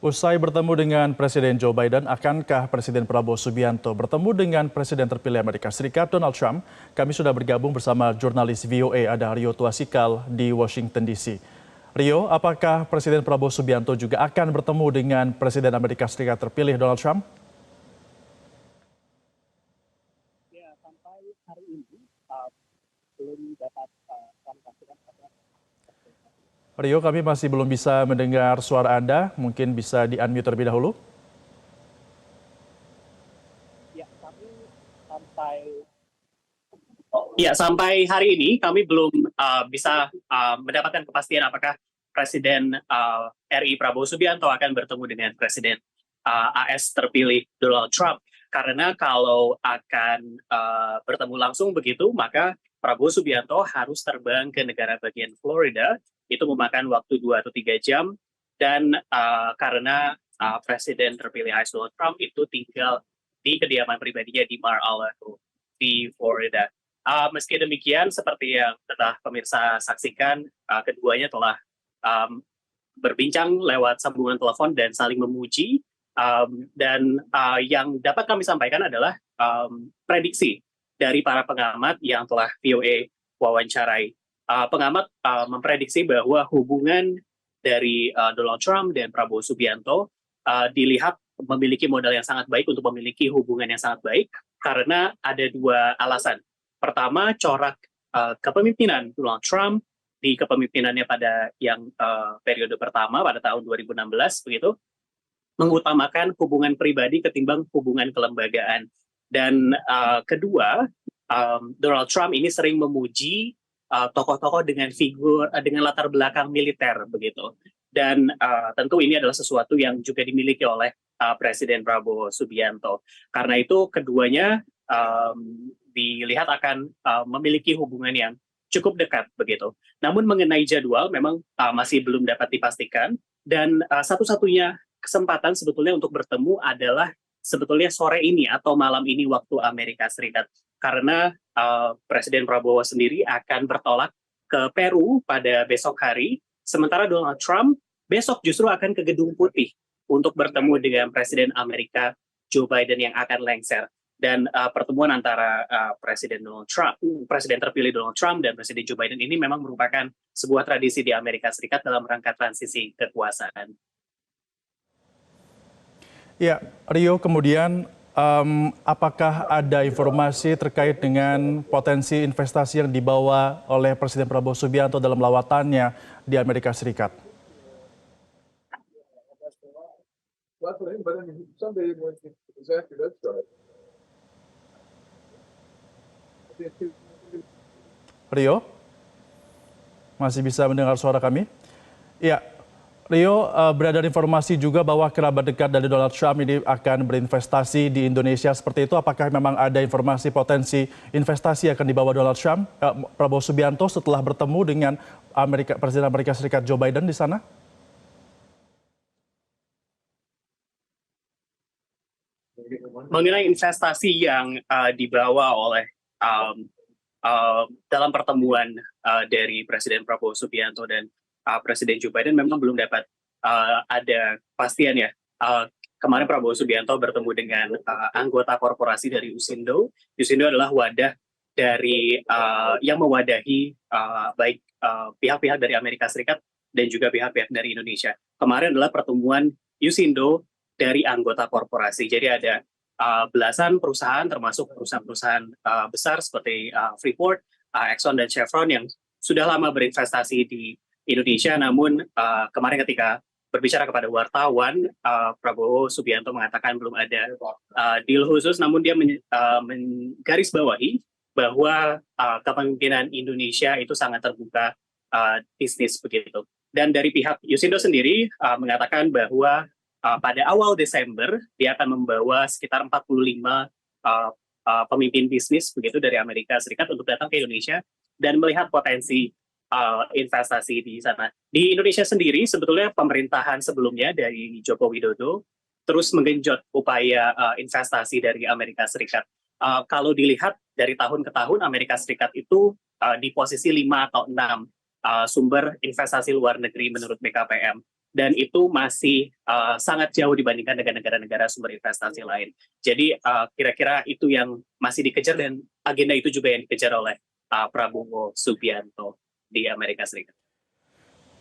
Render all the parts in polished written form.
Usai bertemu dengan Presiden Joe Biden, akankah Presiden Prabowo Subianto bertemu dengan Presiden terpilih Amerika Serikat Donald Trump? Kami sudah bergabung bersama jurnalis VOA ada Rio Tuasikal di Washington DC. Rio, apakah Presiden Prabowo Subianto juga akan bertemu dengan Presiden Amerika Serikat terpilih Donald Trump? Ya, sampai hari ini belum dapat kami pastikan. Rio, kami masih belum bisa mendengar suara Anda. Mungkin bisa di-unmute terlebih dahulu. Sampai hari ini kami belum bisa mendapatkan kepastian apakah Presiden RI Prabowo Subianto akan bertemu dengan Presiden AS terpilih Donald Trump. Karena kalau akan bertemu langsung begitu, maka Prabowo Subianto harus terbang ke negara bagian Florida. Itu memakan waktu 2 atau 3 jam. Dan karena Presiden terpilih AS Donald Trump itu tinggal di kediaman pribadinya di Mar-a-Lago di Florida. Meski demikian, seperti yang telah pemirsa saksikan, keduanya telah berbincang lewat sambungan telepon dan saling memuji. Dan yang dapat kami sampaikan adalah prediksi dari para pengamat yang telah VOA wawancarai. Pengamat memprediksi bahwa hubungan dari Donald Trump dan Prabowo Subianto dilihat memiliki modal yang sangat baik untuk memiliki hubungan yang sangat baik karena ada dua alasan. Pertama, corak kepemimpinan Donald Trump di kepemimpinannya pada yang periode pertama pada tahun 2016 begitu mengutamakan hubungan pribadi ketimbang hubungan kelembagaan. Dan kedua, Donald Trump ini sering memuji tokoh-tokoh dengan figur dengan latar belakang militer begitu. Dan tentu ini adalah sesuatu yang juga dimiliki oleh Presiden Prabowo Subianto. Karena itu keduanya dilihat akan memiliki hubungan yang cukup dekat begitu. Namun mengenai jadwal memang masih belum dapat dipastikan dan satu-satunya kesempatan sebetulnya untuk bertemu adalah sebetulnya sore ini atau malam ini waktu Amerika Serikat. Karena Presiden Prabowo sendiri akan bertolak ke Peru pada besok hari, sementara Donald Trump besok justru akan ke Gedung Putih untuk bertemu dengan Presiden Amerika Joe Biden yang akan lengser. Dan pertemuan antara Presiden terpilih Donald Trump dan Presiden Joe Biden ini memang merupakan sebuah tradisi di Amerika Serikat dalam rangka transisi kekuasaan. Ya, Rio, kemudian apakah ada informasi terkait dengan potensi investasi yang dibawa oleh Presiden Prabowo Subianto dalam lawatannya di Amerika Serikat? Rio, masih bisa mendengar suara kami? Ya, Rio, beredar informasi juga bahwa kerabat dekat dari Donald Trump ini akan berinvestasi di Indonesia. Seperti itu, apakah memang ada informasi potensi investasi yang akan dibawa Donald Trump, Prabowo Subianto setelah bertemu dengan Presiden Amerika Serikat Joe Biden di sana? Mengenai investasi yang dibawa oleh dalam pertemuan dari Presiden Prabowo Subianto dan Presiden Joe Biden memang belum dapat ada kepastian ya. Kemarin Prabowo Subianto bertemu dengan anggota korporasi dari Usindo. Usindo adalah wadah dari yang mewadahi baik pihak-pihak dari Amerika Serikat dan juga pihak-pihak dari Indonesia. Kemarin adalah pertemuan Usindo dari anggota korporasi. Jadi ada belasan perusahaan termasuk perusahaan-perusahaan besar seperti Freeport, Exxon dan Chevron yang sudah lama berinvestasi di Indonesia, namun kemarin ketika berbicara kepada wartawan, Prabowo Subianto mengatakan belum ada deal khusus, namun dia menggarisbawahi bahwa kepemimpinan Indonesia itu sangat terbuka bisnis begitu. Dan dari pihak Usindo sendiri mengatakan bahwa pada awal Desember dia akan membawa sekitar 45 pemimpin bisnis begitu dari Amerika Serikat untuk datang ke Indonesia dan melihat potensi investasi di sana. Di Indonesia sendiri sebetulnya pemerintahan sebelumnya dari Joko Widodo terus menggenjot upaya investasi dari Amerika Serikat. Kalau dilihat dari tahun ke tahun Amerika Serikat itu di posisi 5 atau 6 sumber investasi luar negeri menurut BKPM. dan itu masih sangat jauh dibandingkan dengan negara-negara sumber investasi lain. Jadi kira-kira itu yang masih dikejar dan agenda itu juga yang dikejar oleh Prabowo Subianto di Amerika Serikat.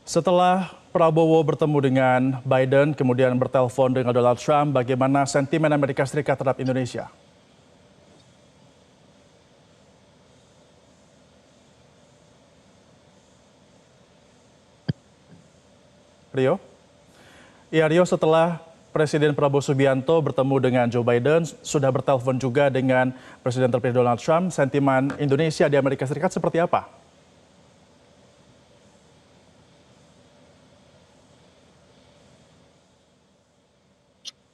Setelah Prabowo bertemu dengan Biden, kemudian bertelepon dengan Donald Trump, bagaimana sentimen Amerika Serikat terhadap Indonesia? Rio? Ya, Rio, setelah Presiden Prabowo Subianto bertemu dengan Joe Biden, sudah bertelepon juga dengan Presiden terpilih Donald Trump, sentimen Indonesia di Amerika Serikat seperti apa?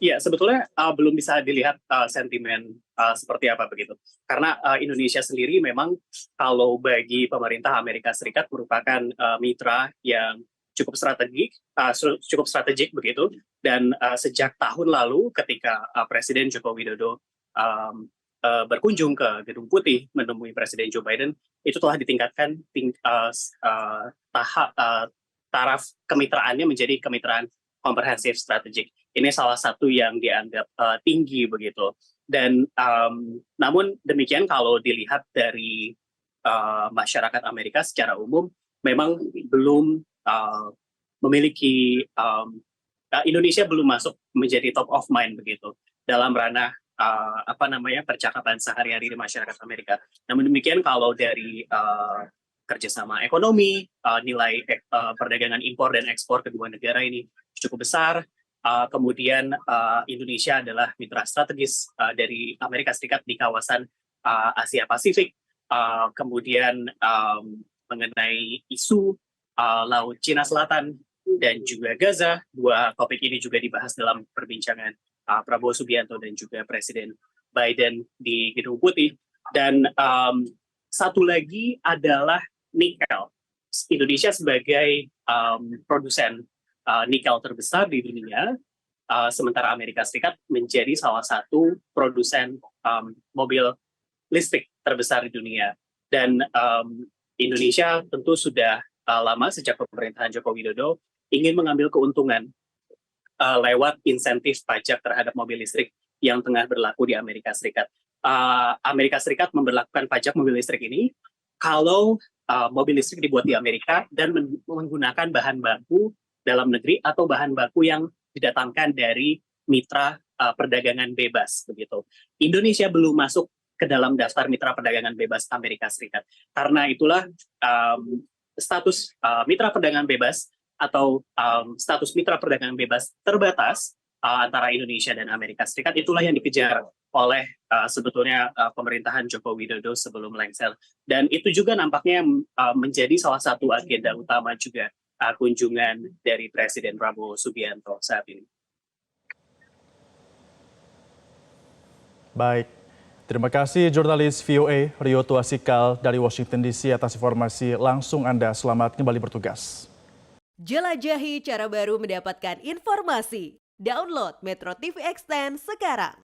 Iya, sebetulnya belum bisa dilihat sentimen seperti apa begitu. Karena Indonesia sendiri memang kalau bagi pemerintah Amerika Serikat merupakan mitra yang cukup strategik begitu. Dan sejak tahun lalu ketika Presiden Joko Widodo berkunjung ke Gedung Putih menemui Presiden Joe Biden, itu telah ditingkatkan taraf kemitraannya menjadi kemitraan komprehensif strategik. Ini salah satu yang dianggap tinggi begitu. Dan namun demikian kalau dilihat dari masyarakat Amerika secara umum, memang belum memiliki Indonesia belum masuk menjadi top of mind begitu dalam ranah percakapan sehari-hari di masyarakat Amerika. Namun demikian kalau dari kerjasama ekonomi, nilai perdagangan impor dan ekspor kedua negara ini cukup besar. Kemudian Indonesia adalah mitra strategis dari Amerika Serikat di kawasan Asia Pasifik. Kemudian mengenai isu Laut Cina Selatan dan juga Gaza, dua topik ini juga dibahas dalam perbincangan Prabowo Subianto dan juga Presiden Biden di Gedung Putih. Dan satu lagi adalah nikel. Indonesia sebagai produsen nikel terbesar di dunia, sementara Amerika Serikat menjadi salah satu produsen mobil listrik terbesar di dunia. Dan Indonesia tentu sudah lama sejak pemerintahan Joko Widodo ingin mengambil keuntungan lewat insentif pajak terhadap mobil listrik yang tengah berlaku di Amerika Serikat. Amerika Serikat memberlakukan pajak mobil listrik ini kalau mobil listrik dibuat di Amerika dan menggunakan bahan baku dalam negeri atau bahan baku yang didatangkan dari mitra perdagangan bebas begitu. Indonesia belum masuk ke dalam daftar mitra perdagangan bebas Amerika Serikat. Karena itulah status mitra perdagangan bebas atau status mitra perdagangan bebas terbatas antara Indonesia dan Amerika Serikat, itulah yang dikejar oleh sebetulnya pemerintahan Joko Widodo sebelum lengser. Dan itu juga nampaknya menjadi salah satu agenda utama juga kunjungan dari Presiden Prabowo Subianto saat ini. Baik, terima kasih jurnalis VOA Rio Tuasikal dari Washington DC atas informasi langsung Anda. Selamat kembali bertugas. Jelajahi cara baru mendapatkan informasi. Download Metro TV Extend sekarang.